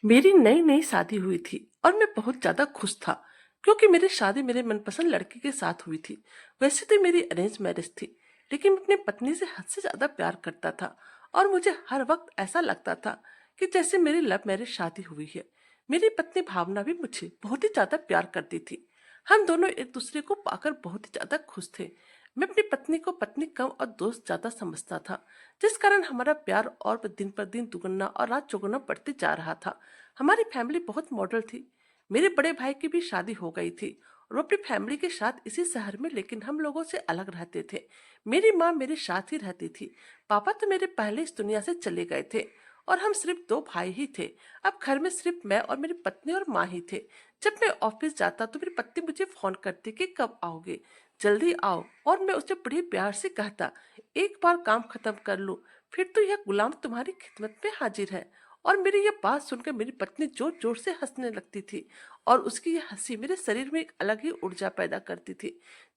मेरी नई नई शादी हुई थी और मैं बहुत ज्यादा खुश था क्योंकि मेरी शादी मेरे मनपसंद लड़के के साथ हुई थी। वैसे तो मेरी अरेंज मैरिज थी, लेकिन मैं अपनी पत्नी से हद से ज्यादा प्यार करता था और मुझे हर वक्त ऐसा लगता था कि जैसे मेरी लव मैरिज शादी हुई है। मेरी पत्नी भावना भी मुझे बहुत ही ज्यादा प्यार करती थी। हम दोनों एक दूसरे को पाकर बहुत ही ज्यादा खुश थे। मैं अपनी पत्नी को पत्नी कम और दोस्त ज्यादा समझता था, जिस कारण हमारा प्यार और दिन पर दिन दुगना और रात चौगुना बढ़ते जा रहा था। हमारी फैमिली बहुत मॉडल थी। मेरे बड़े भाई की भी शादी हो गई थी और वो अपनी फैमिली के साथ इसी शहर में, लेकिन हम लोगों से अलग रहते थे। मेरी माँ मेरे साथ ही रहती थी। पापा तो मेरे पहले इस दुनिया से चले गए थे और हम सिर्फ दो भाई ही थे। अब घर में सिर्फ मैं और मेरी पत्नी और माँ ही थे। जब मैं ऑफिस जाता तो मेरी पत्नी मुझे फोन करती कि कब आओगे, जल्दी आओ, और मैं उसे बड़े प्यार से कहता एक बार काम खत्म कर लो, फिर तो यह गुलाम तुम्हारी खिदमत में हाजिर है। और मेरी यह बात सुनकर मेरी पत्नी जोर जोर से हंसने लगती थी और उसकी यह हंसी मेरे शरीर में एक अलग ही ऊर्जा पैदा करती थी।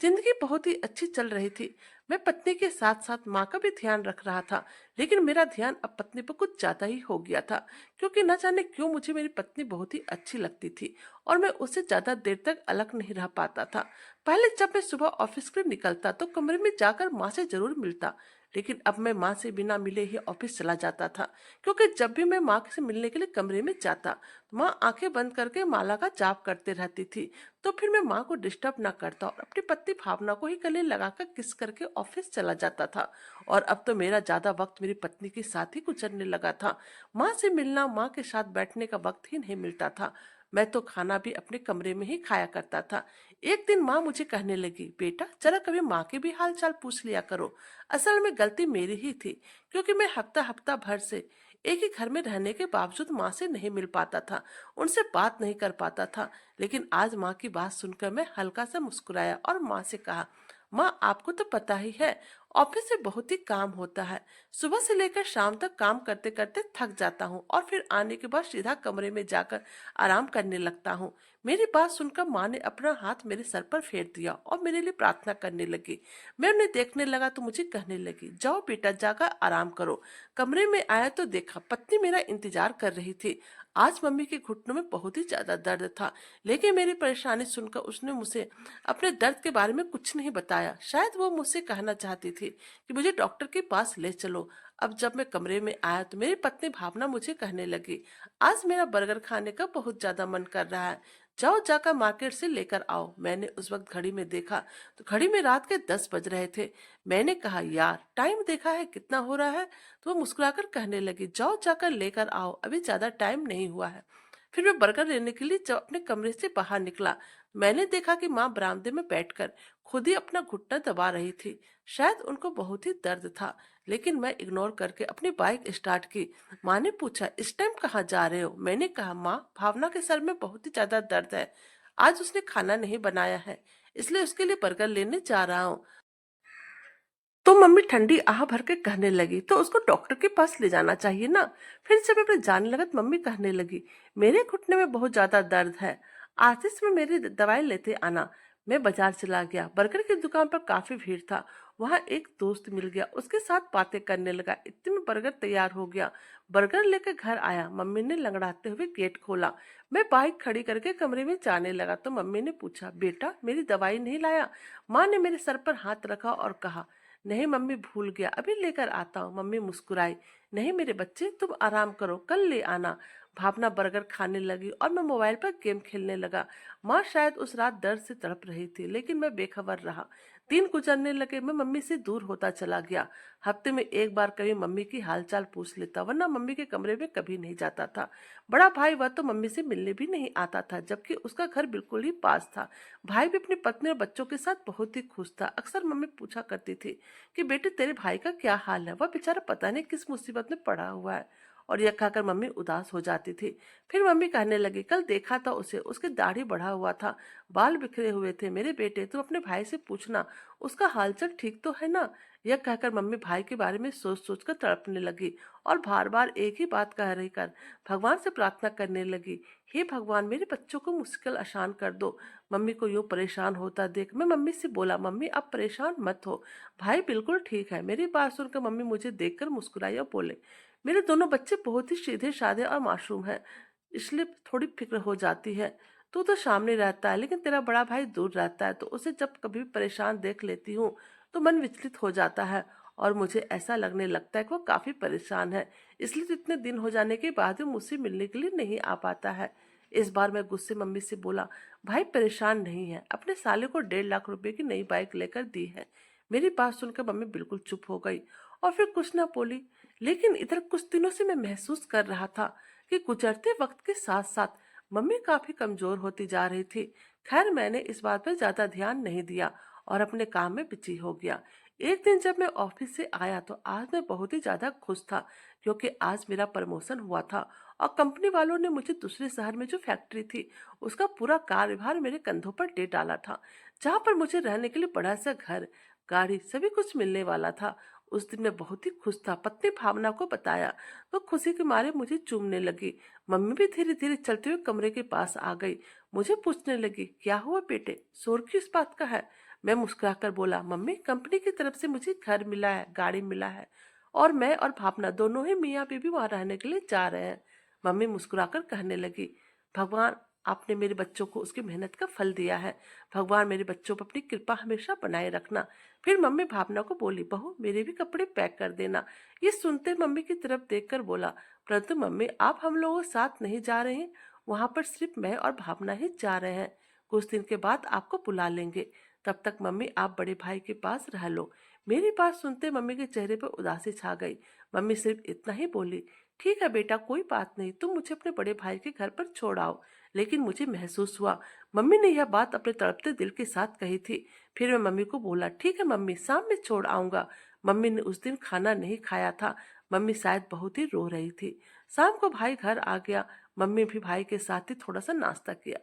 जिंदगी बहुत ही अच्छी चल रही थी। मैं पत्नी के साथ साथ माँ का भी ध्यान रख रहा था, लेकिन मेरा ध्यान अब पत्नी पर कुछ ज्यादा ही हो गया था, क्योंकि न जाने क्यों मुझे मेरी पत्नी बहुत ही अच्छी लगती थी और मैं उससे ज्यादा देर तक अलग नहीं रह पाता था। पहले जब मैं सुबह ऑफिस के लिए निकलता तो कमरे में जाकर माँ से जरूर मिलता, लेकिन अब मैं माँ से बिना मिले ही ऑफिस चला जाता था, क्योंकि जब भी मैं माँ से मिलने के लिए कमरे में जाता तो माँ आंखें बंद करके माला का जाप करते रहती थी। तो फिर मैं माँ को डिस्टर्ब ना करता और अपनी पत्नी भावना को ही गले लगाकर किस करके ऑफिस चला जाता था। और अब तो मेरा ज्यादा वक्त मेरी पत्नी के साथ ही गुजरने लगा था। माँ से मिलना, माँ के साथ बैठने का वक्त ही नहीं मिलता था। मैं तो खाना भी अपने कमरे में ही खाया करता था। एक दिन माँ मुझे कहने लगी, बेटा जरा कभी माँ के भी हाल चाल पूछ लिया करो। असल में गलती मेरी ही थी, क्योंकि मैं हफ्ता हफ्ता भर से एक ही घर में रहने के बावजूद माँ से नहीं मिल पाता था, उनसे बात नहीं कर पाता था। लेकिन आज माँ की बात सुनकर मैं हल्का सा मुस्कुराया और माँ से कहा, माँ आपको तो पता ही है, ऑफिस से बहुत ही काम होता है। सुबह से लेकर शाम तक काम करते करते थक जाता हूँ और फिर आने के बाद सीधा कमरे में जाकर आराम करने लगता हूँ। मेरी बात सुनकर माँ ने अपना हाथ मेरे सर पर फेर दिया और मेरे लिए प्रार्थना करने लगी। मैं उन्हें देखने लगा तो मुझे कहने लगी, जाओ बेटा जाकर आराम करो। कमरे में आया तो देखा पत्नी मेरा इंतजार कर रही थी। आज मम्मी के घुटनों में बहुत ही ज्यादा दर्द था, लेकिन मेरी परेशानी सुनकर उसने मुझे अपने दर्द के बारे में कुछ नहीं बताया। शायद वो मुझसे कहना चाहती थी कि मुझे डॉक्टर के पास ले चलो। अब जब मैं कमरे में आया तो मेरी पत्नी भावना मुझे कहने लगी, आज मेरा बर्गर खाने का बहुत ज्यादा मन कर रहा है, जाओ जाकर मार्केट से लेकर आओ। मैंने उस वक्त घड़ी में देखा तो घड़ी में रात के 10 बज रहे थे। मैंने कहा, यार टाइम देखा है कितना हो रहा है? तो वो मुस्कुराकर कहने लगी, जाओ जाकर लेकर आओ, अभी ज्यादा टाइम नहीं हुआ है। फिर मैं बर्गर लेने के लिए जब अपने कमरे से बाहर निकला, मैंने देखा कि माँ बरामदे में बैठकर खुद ही अपना घुटना दबा रही थी। शायद उनको बहुत ही दर्द था, लेकिन मैं इग्नोर करके अपनी बाइक स्टार्ट की। माँ ने पूछा, इस टाइम कहाँ जा रहे हो? मैंने कहा, माँ भावना के सर में बहुत ही ज्यादा दर्द है, आज उसने खाना नहीं बनाया है, इसलिए उसके लिए बर्गर लेने जा रहा हूँ। तो मम्मी ठंडी आह भर के कहने लगी, तो उसको डॉक्टर के पास ले जाना चाहिए ना। फिर जब मैं अपने जाने लगा तो मम्मी कहने लगी, मेरे घुटने में बहुत ज्यादा दर्द है, आशीष में मेरी दवाई लेते आना। मैं बाजार चला गया। बर्गर की दुकान पर काफी भीड़ था। वहां एक दोस्त मिल गया, उसके साथ बातें करने लगा। इतने में बर्गर तैयार हो गया। बर्गर लेकर घर आया। मम्मी ने लंगड़ाते हुए गेट खोला। मैं बाइक खड़ी करके कमरे में जाने लगा तो मम्मी ने पूछा, बेटा मेरी दवाई नहीं लाया? माँ ने मेरे सर पर हाथ रखा और कहा, नहीं मम्मी भूल गया, अभी लेकर आता हूँ। मम्मी मुस्कुराई, नहीं मेरे बच्चे तुम आराम करो, कल ले आना। भावना बर्गर खाने लगी और मैं मोबाइल पर गेम खेलने लगा। माँ शायद उस रात दर्द से तड़प रही थी, लेकिन मैं बेखबर रहा। दिन गुजरने लगे, मैं मम्मी से दूर होता चला गया। हफ्ते में एक बार कभी मम्मी की हालचाल पूछ लेता, वरना मम्मी के कमरे में कभी नहीं जाता था। बड़ा भाई वह तो मम्मी से मिलने भी नहीं आता था, जबकि उसका घर बिल्कुल ही पास था। भाई भी अपनी पत्नी और बच्चों के साथ बहुत ही खुश था। अक्सर मम्मी पूछा करती थी कि बेटे तेरे भाई का क्या हाल है, वह बेचारा पता नहीं किस मुसीबत में पड़ा हुआ है। और यह कहकर मम्मी उदास हो जाती थी। फिर मम्मी कहने लगी, कल देखा था उसे, उसकी दाढ़ी बढ़ा हुआ था, बाल बिखरे हुए थे। मेरे बेटे तू अपने भाई से पूछना, उसका हालचाल ठीक तो है ना? यह कहकर मम्मी भाई के बारे में सोच सोच कर तड़पने लगी और बार बार एक ही बात कह रही कर भगवान से प्रार्थना करने लगी, हे भगवान मेरे बच्चों को मुश्किल आसान कर दो। मम्मी को यूं परेशान होता देख मैं मम्मी से बोला, मम्मी आप परेशान मत हो, भाई बिल्कुल ठीक है। मेरी बात सुनकर मम्मी मुझे देखकर मुस्कुराई और बोले, मेरे दोनों बच्चे बहुत ही सीधे साधे और मासूम हैं। इसलिए थोड़ी फिक्र हो जाती है। तू तो सामने रहता है लेकिन तेरा बड़ा भाई दूर रहता है, तो उसे जब कभी भी परेशान देख लेती हूँ तो मन विचलित हो जाता है और मुझे ऐसा लगने लगता है कि वो काफी परेशान है, इसलिए तो इतने दिन हो जाने के बाद भी मुझसे मिलने के लिए नहीं आ पाता है। इस बार मैं गुस्से मम्मी से बोला, भाई परेशान नहीं है, अपने साले को 1.5 लाख रुपए की नई बाइक लेकर दी है। मेरी बात सुनकर मम्मी बिल्कुल चुप हो गई और फिर कुछ ना बोली। लेकिन इधर कुछ दिनों से मैं महसूस कर रहा था कि गुजरते वक्त के साथ साथ मम्मी काफी कमजोर होती जा रही थी। खैर मैंने इस बात पर ज्यादा ध्यान नहीं दिया और अपने काम में बिजी हो गया। एक दिन जब मैं ऑफिस से आया तो आज मैं बहुत ही ज्यादा खुश था, क्योंकि आज मेरा प्रमोशन हुआ था और कंपनी वालों ने मुझे दूसरे शहर में जो फैक्ट्री थी उसका पूरा कार्यभार मेरे कंधों पर दे डाला था, जहाँ पर मुझे रहने के लिए बड़ा सा घर, गाड़ी, सभी कुछ मिलने वाला था। उस दिन मैं बहुत ही खुश था। पत्नी भावना को बताया तो खुशी के मारे मुझे चूमने लगी। मम्मी भी धीरे धीरे चलते हुए कमरे के पास आ गई। मुझे पूछने लगी, क्या हुआ बेटे, शोर किस बात का है? मैं मुस्कुराकर बोला, मम्मी कंपनी की तरफ से मुझे घर मिला है, गाड़ी मिला है और मैं और भावना दोनों ही मियाँ बीबी वहां रहने के लिए जा रहे हैं। मम्मी मुस्कुराकर कहने लगी, भगवान, आपने मेरे बच्चों को उसकी मेहनत का फल दिया है। भगवान मेरे बच्चों पर अपनी कृपा हमेशा बनाए रखना। फिर मम्मी भावना को बोली, बहू मेरे भी कपड़े पैक कर देना। ये सुनते मम्मी की तरफ देखकर बोला, परंतु मम्मी आप हम लोगों के साथ नहीं जा रहे हैं, वहां पर सिर्फ मैं और भावना ही जा रहे हैं। कुछ दिन के बाद आपको बुला लेंगे, तब तक मम्मी आप बड़े भाई के पास रह लो। मेरी बात सुनते मम्मी के चेहरे पर उदासी छा गई। मम्मी सिर्फ इतना ही बोली, ठीक है बेटा कोई बात नहीं, तुम मुझे अपने बड़े भाई के घर पर छोड़ आओ। लेकिन मुझे महसूस हुआ मम्मी ने यह बात अपने तड़पते दिल के साथ कही थी। फिर मैं मम्मी को बोला, ठीक है मम्मी, शाम में छोड़ आऊंगा। मम्मी ने उस दिन खाना नहीं खाया था। मम्मी शायद बहुत ही रो रही थी। शाम को भाई घर आ गया। मम्मी भी भाई के साथ ही थोड़ा सा नाश्ता किया।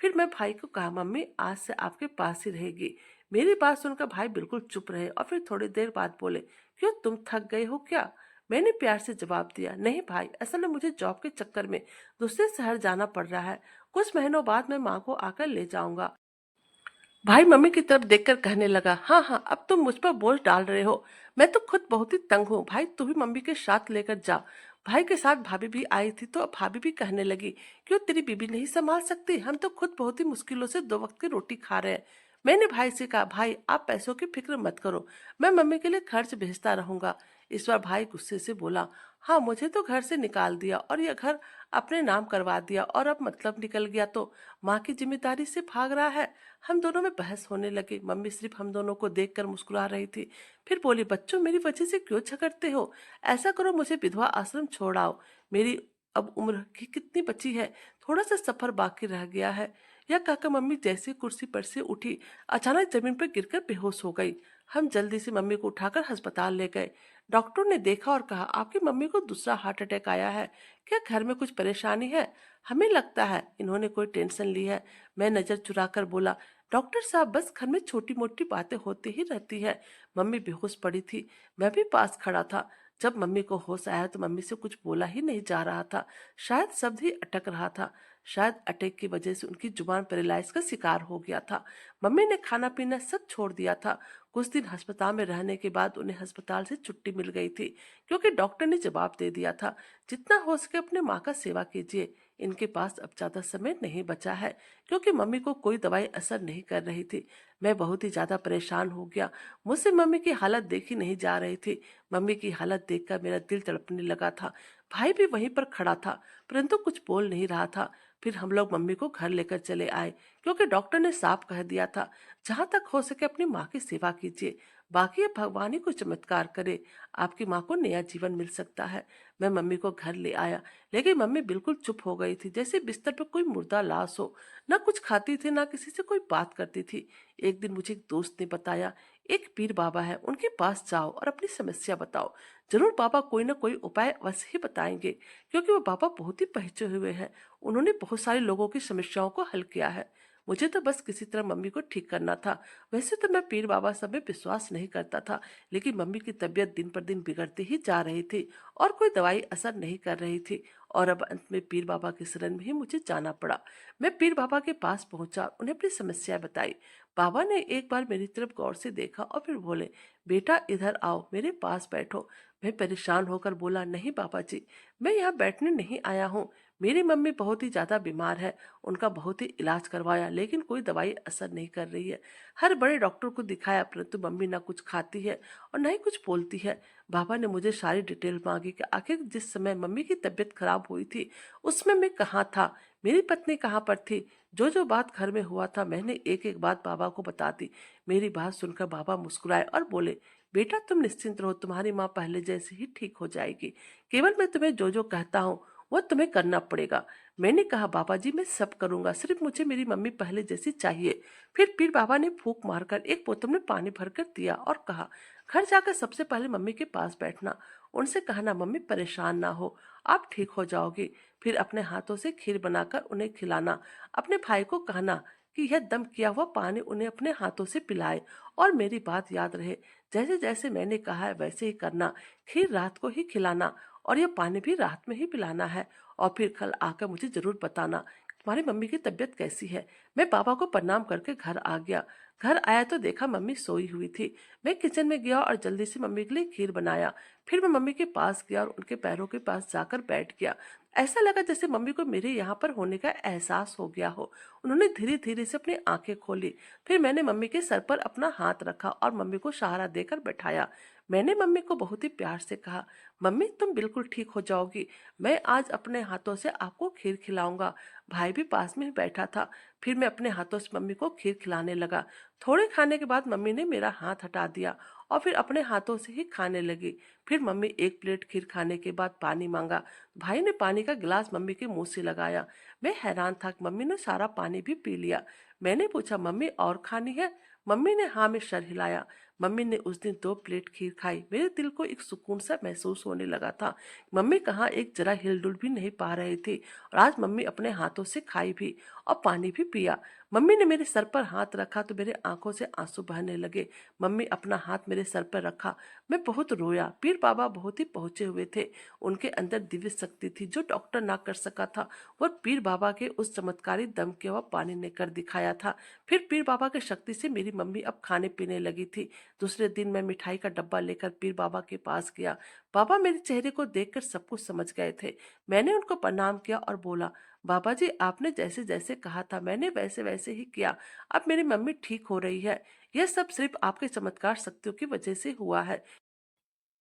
फिर मैं भाई को कहा, मम्मी आज से आपके पास ही रहेगी। मेरी बात सुनकर भाई बिल्कुल चुप रहे और फिर थोड़ी देर बाद बोले, क्यों तुम थक गए हो क्या? मैंने प्यार से जवाब दिया, नहीं भाई, असल में मुझे जॉब के चक्कर में दूसरे शहर जाना पड़ रहा है। कुछ महीनों बाद मैं माँ को आकर ले जाऊंगा। भाई मम्मी की तरफ देखकर कहने लगा, हाँ हाँ, अब तुम मुझ पर बोझ डाल रहे हो, मैं तो खुद बहुत ही तंग हूँ। भाई तू भी मम्मी के साथ लेकर जा। भाई के साथ भाभी भी आई थी तो भाभी भी कहने लगी, क्यों तेरी बीबी नहीं संभाल सकती, हम तो खुद बहुत ही मुश्किलों से 2 वक्त की रोटी खा रहे हैं। मैंने भाई से कहा, भाई आप पैसों की फिक्र मत करो, मैं मम्मी के लिए खर्च भेजता रहूंगा। इस बार भाई गुस्से से बोला, हाँ मुझे तो घर से निकाल दिया और यह घर अपने नाम करवा दिया और अब मतलब निकल गया तो माँ की जिम्मेदारी से भाग रहा है। हम दोनों में बहस होने लगी। मम्मी सिर्फ हम दोनों को देखकर मुस्कुरा रही थी। फिर बोली, बच्चों मेरी वजह से क्यों झगड़ते हो? ऐसा करो मुझे विधवा आश्रम छोड़ आओ। मेरी अब उम्र की कितनी बची है, थोड़ा सा सफर बाकी रह गया है। यह कहकर मम्मी जैसे कुर्सी पर से उठी, अचानक जमीन पर गिरकर बेहोश हो गई। हम जल्दी से मम्मी को उठाकर अस्पताल ले गए। डॉक्टर ने देखा और कहा, आपकी मम्मी को दूसरा हार्ट अटैक आया है। क्या घर में कुछ परेशानी है? हमें लगता है इन्होंने कोई टेंशन ली है। मैं नजर चुराकर बोला, डॉक्टर साहब बस घर में छोटी मोटी बातें होती ही रहती है। मम्मी बेहोश पड़ी थी। मैं भी पास खड़ा था। जब मम्मी को होश आया तो मम्मी से कुछ बोला ही नहीं जा रहा था। शायद शब्द ही अटक रहा था। शायद अटैक की वजह से उनकी जुबान पैरालाइज का शिकार हो गया था। मम्मी ने खाना पीना सब छोड़ दिया था। कुछ दिन अस्पताल में रहने के बाद उन्हें अस्पताल से छुट्टी मिल गई थी, क्योंकि डॉक्टर ने जवाब दे दिया था, जितना हो सके अपने माँ का सेवा कीजिए, इनके पास अब ज्यादा समय नहीं बचा है। क्योंकि मम्मी को कोई दवाई असर नहीं कर रही थी। मैं बहुत ही ज्यादा परेशान हो गया। मुझसे मम्मी की हालत देखी नहीं जा रही थी। मम्मी की हालत देखकर मेरा दिल तड़पने लगा था। भाई भी वहीं पर खड़ा था, परंतु कुछ बोल नहीं रहा था। फिर हम लोग मम्मी को घर लेकर चले आए, क्योंकि डॉक्टर ने साफ कह दिया था, जहां तक हो सके अपनी माँ की सेवा कीजिए, बाकी अब भगवान ही कोई चमत्कार करे, आपकी माँ को नया जीवन मिल सकता है। मैं मम्मी को घर ले आया, लेकिन मम्मी बिल्कुल चुप हो गई थी, जैसे बिस्तर पर कोई मुर्दा लाश हो। ना कुछ खाती थी, ना किसी से कोई बात करती थी। एक दिन मुझे एक दोस्त ने बताया, एक पीर बाबा है, उनके पास जाओ और अपनी समस्या बताओ, जरूर बाबा कोई ना कोई उपाय अवश्य ही बताएंगे, क्योंकि वो बाबा बहुत ही पहुंचे हुए हैं। उन्होंने बहुत सारे लोगों की समस्याओं को हल किया है। मुझे तो बस किसी तरह मम्मी को ठीक करना था। वैसे तो मैं पीर बाबा सब में विश्वास नहीं करता था, लेकिन मम्मी की तबीयत दिन पर दिन बिगड़ती ही जा रही थी और कोई दवाई असर नहीं कर रही थी। और अब अंत में पीर बाबा की शरण में ही मुझे जाना पड़ा। मैं पीर बाबा के पास पहुंचा, उन्हें अपनी समस्या बताई। बाबा ने एक बार मेरी तरफ गौर से देखा और फिर बोले, बेटा इधर आओ, मेरे पास बैठो। मैं परेशान होकर बोला, नहीं बाबा जी, मैं यहाँ बैठने नहीं आया हूँ। मेरी मम्मी बहुत ही ज्यादा बीमार है, उनका बहुत ही इलाज करवाया लेकिन कोई दवाई असर नहीं कर रही है। हर बड़े डॉक्टर को दिखाया परंतु मम्मी ना कुछ खाती है और ना ही कुछ बोलती है। बाबा ने मुझे सारी डिटेल मांगी कि आखिर जिस समय मम्मी की तबीयत खराब हुई थी उसमें मैं कहाँ था, मेरी पत्नी कहाँ पर थी। जो जो बात घर में हुआ था मैंने एक एक बात बाबा को बता दी। मेरी बात सुनकर बाबा मुस्कुराए और बोले, बेटा तुम निश्चिंत रहो, तुम्हारी माँ पहले जैसे ही ठीक हो जाएगी। केवल मैं तुम्हें जो जो कहता हूँ वो तुम्हें करना पड़ेगा। मैंने कहा, बाबा जी मैं सब करूंगा, सिर्फ मुझे मेरी मम्मी पहले जैसी चाहिए। फिर पीर बाबा ने फूंक मारकर एक बोतल में पानी भरकर दिया और कहा, घर जाकर सबसे पहले मम्मी के पास बैठना, उनसे कहना मम्मी परेशान ना हो, आप ठीक हो जाओगी। फिर अपने हाथों से खीर बनाकर उन्हें खिलाना। अपने भाई को कहना कि यह दम किया हुआ पानी उन्हें अपने हाथों से पिलाए और मेरी बात याद रहे। जैसे जैसे मैंने कहा है वैसे ही करना। खीर रात को ही खिलाना और यह पानी भी रात में ही पिलाना है। और फिर कल आकर मुझे जरूर बताना कि तुम्हारी मम्मी की तबीयत कैसी है। मैं पापा को प्रणाम करके घर आ गया। घर आया तो देखा मम्मी सोई हुई थी। मैं किचन में गया और जल्दी से मम्मी के लिए खीर बनाया। फिर मैं मम्मी के पास गया और उनके पैरों के पास जाकर बैठ गया। ऐसा लगा जैसे मम्मी को मेरे यहाँ पर होने का एहसास हो गया हो। उन्होंने धीरे धीरे से अपनी आंखें खोली। फिर मैंने मम्मी के सर पर अपना हाथ रखा और मम्मी को सहारा देकर बैठाया। मैंने मम्मी को बहुत ही प्यार से कहा, मम्मी तुम बिल्कुल ठीक हो जाओगी, मैं आज अपने हाथों से आपको खीर खिलाऊंगा। भाई भी पास में ही बैठा था। फिर मैं अपने हाथों से मम्मी को खीर खिलाने लगा। थोड़े खाने के बाद मम्मी ने मेरा हाथ हटा दिया और फिर अपने हाथों से ही खाने लगी। फिर मम्मी एक प्लेट खीर खाने के बाद पानी मांगा। भाई ने पानी का गिलास मम्मी के मुंह से लगाया। मैं हैरान था कि मम्मी ने सारा पानी भी पी लिया। मैंने पूछा, मम्मी और खानी है? मम्मी ने हाँ में सर हिलाया। मम्मी ने उस दिन 2 प्लेट खीर खाई। मेरे दिल को एक सुकून सा महसूस होने लगा था। मम्मी कहाँ एक जरा हिलडुल भी नहीं पा रही थी और आज मम्मी अपने हाथों से खाई भी और पानी भी पिया। मम्मी ने मेरे सर पर हाथ रखा तो मेरे आंखों से आंसू बहने लगे। मम्मी अपना हाथ मेरे सर पर रखा। मैं बहुत रोया। पीर बाबा बहुत ही पहुंचे हुए थे। उनके अंदर दिव्य शक्ति थी जो डॉक्टर ना कर सका था, वो पीर बाबा के उस चमत्कारी दम के हुआ पानी ने कर दिखाया था। फिर पीर बाबा की शक्ति से मेरी मम्मी अब खाने पीने लगी थी। दूसरे दिन मैं मिठाई का डब्बा लेकर पीर बाबा के पास गया। बाबा मेरे चेहरे को देखकर सब कुछ समझ गए थे। मैंने उनको प्रणाम किया और बोला, बाबा जी आपने जैसे जैसे कहा था मैंने वैसे वैसे ही किया। अब मेरी मम्मी ठीक हो रही है। यह सब सिर्फ आपके चमत्कार शक्तियों की वजह से हुआ है।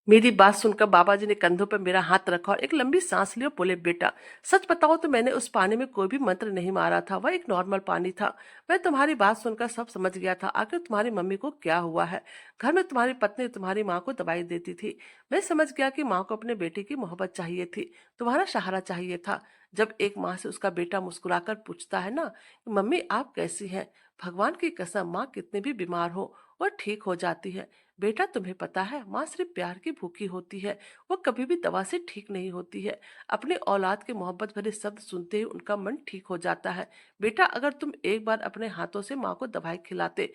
मेरी बात सुनकर बाबा जी ने कंधों पर मेरा हाथ रखा और एक लंबी सांस ली और बोले, बेटा सच बताओ तो मैंने उस पानी में कोई भी मंत्र नहीं मारा था, वह एक नॉर्मल पानी था। मैं तुम्हारी बात सुनकर सब समझ गया था, आखिर तुम्हारी मम्मी को क्या हुआ है। घर में तुम्हारी पत्नी तुम्हारी माँ को दवाई देती थी। मैं समझ गया कि माँ को अपने बेटे की मोहब्बत चाहिए थी, तुम्हारा सहारा चाहिए था। जब एक माँ से उसका बेटा मुस्कुराकर पूछता है ना, मम्मी आप कैसी हैं, भगवान की कसम माँ कितने भी बीमार हो वह ठीक हो जाती है। बेटा तुम्हें पता है माँ सिर्फ प्यार की भूखी होती है, वो कभी भी दवा से ठीक नहीं होती है। अपने औलाद के मोहब्बत भरे शब्द सुनते ही उनका मन ठीक हो जाता है। बेटा अगर तुम एक बार अपने हाथों से माँ को दवाई खिलाते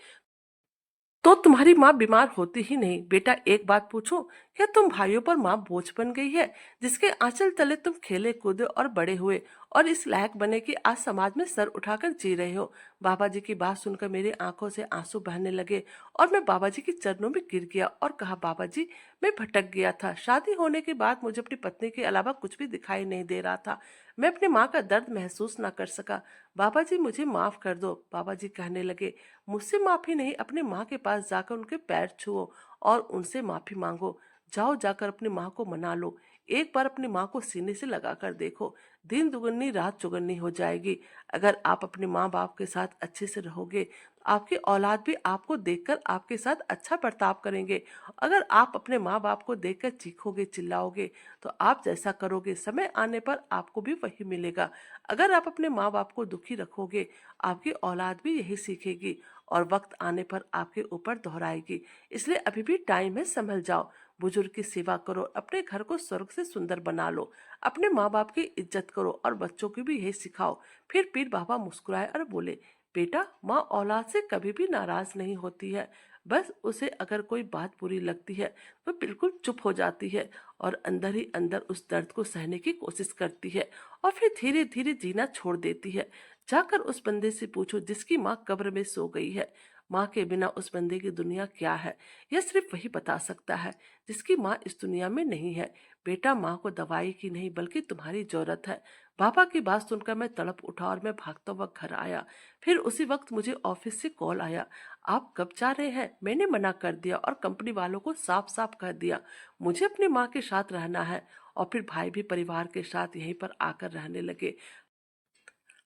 तो तुम्हारी माँ बीमार होती ही नहीं। बेटा एक बात पूछो, क्या तुम भाइयों पर माँ बोझ बन गई है, जिसके आंचल तले तुम खेले कूदे और बड़े हुए और इस लायक बने कि आज समाज में सर उठाकर जी रहे हो। बाबा जी की बात सुनकर मेरी आंखों से आंसू बहने लगे और मैं बाबा जी के चरणों में गिर गया और कहा, बाबा जी मैं भटक गया था। शादी होने के बाद मुझे अपनी पत्नी के अलावा कुछ भी दिखाई नहीं दे रहा था। मैं अपनी माँ का दर्द महसूस ना कर सका। बाबा जी मुझे माफ कर दो। बाबा जी कहने लगे, मुझसे माफी नहीं, अपनी माँ के पास जाकर उनके पैर छुओ और उनसे माफी मांगो। जाओ जाकर अपनी माँ को मना लो। एक बार अपनी माँ को सीने से लगाकर देखो, दिन दुगनी रात चौगुनी हो जाएगी। अगर आप अपने माँ बाप के साथ अच्छे से रहोगे तो आपकी औलाद भी आपको देखकर आपके साथ अच्छा बर्ताव करेंगे। अगर आप अपने माँ बाप को देखकर चीखोगे चिल्लाओगे तो आप जैसा करोगे समय आने पर आपको भी वही मिलेगा। अगर आप अपने माँ बाप को दुखी रखोगे आपकी औलाद भी यही सीखेगी और वक्त आने पर आपके ऊपर दोहराएगी। इसलिए अभी भी टाइम है, संभल जाओ। बुजुर्ग की सेवा करो, अपने घर को स्वर्ग से सुंदर बना लो। अपने माँ बाप की इज्जत करो और बच्चों को भी यही सिखाओ। फिर पीर बाबा मुस्कुराए और बोले, बेटा माँ औलाद से कभी भी नाराज नहीं होती है। बस उसे अगर कोई बात बुरी लगती है तो बिल्कुल चुप हो जाती है और अंदर ही अंदर उस दर्द को सहने की कोशिश करती है और फिर धीरे धीरे जीना छोड़ देती है। जाकर उस बंदे से पूछो जिसकी माँ कब्र में सो गई है। माँ के बिना उस बंदे की दुनिया क्या है, यह सिर्फ वही बता सकता है जिसकी माँ इस दुनिया में नहीं है। बेटा, माँ को दवाई की नहीं बल्कि तुम्हारी जरूरत है। पापा की बात सुनकर मैं तड़प उठा और मैं भागता हुआ घर आया। फिर उसी वक्त मुझे ऑफिस से कॉल आया। आप कब जा रहे हैं? मैंने मना कर दिया और कंपनी वालों को साफ साफ कह दिया मुझे अपनी माँ के साथ रहना है। और फिर भाई भी परिवार के साथ यहीं पर आकर रहने लगे।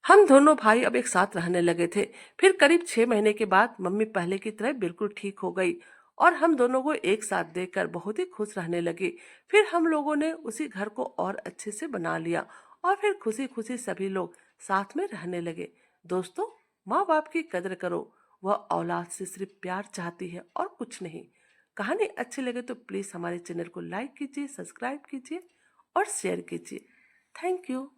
हम दोनों भाई अब एक साथ रहने लगे थे। फिर करीब 6 महीने के बाद मम्मी पहले की तरह बिल्कुल ठीक हो गई और हम दोनों को एक साथ देखकर बहुत ही खुश रहने लगे। फिर हम लोगों ने उसी घर को और अच्छे से बना लिया और फिर खुशी खुशी सभी लोग साथ में रहने लगे। दोस्तों, माँ बाप की कदर करो। वह औलाद से सिर्फ प्यार चाहती है और कुछ नहीं। कहानी अच्छी लगे तो प्लीज हमारे चैनल को लाइक कीजिए, सब्सक्राइब कीजिए और शेयर कीजिए। Thank you.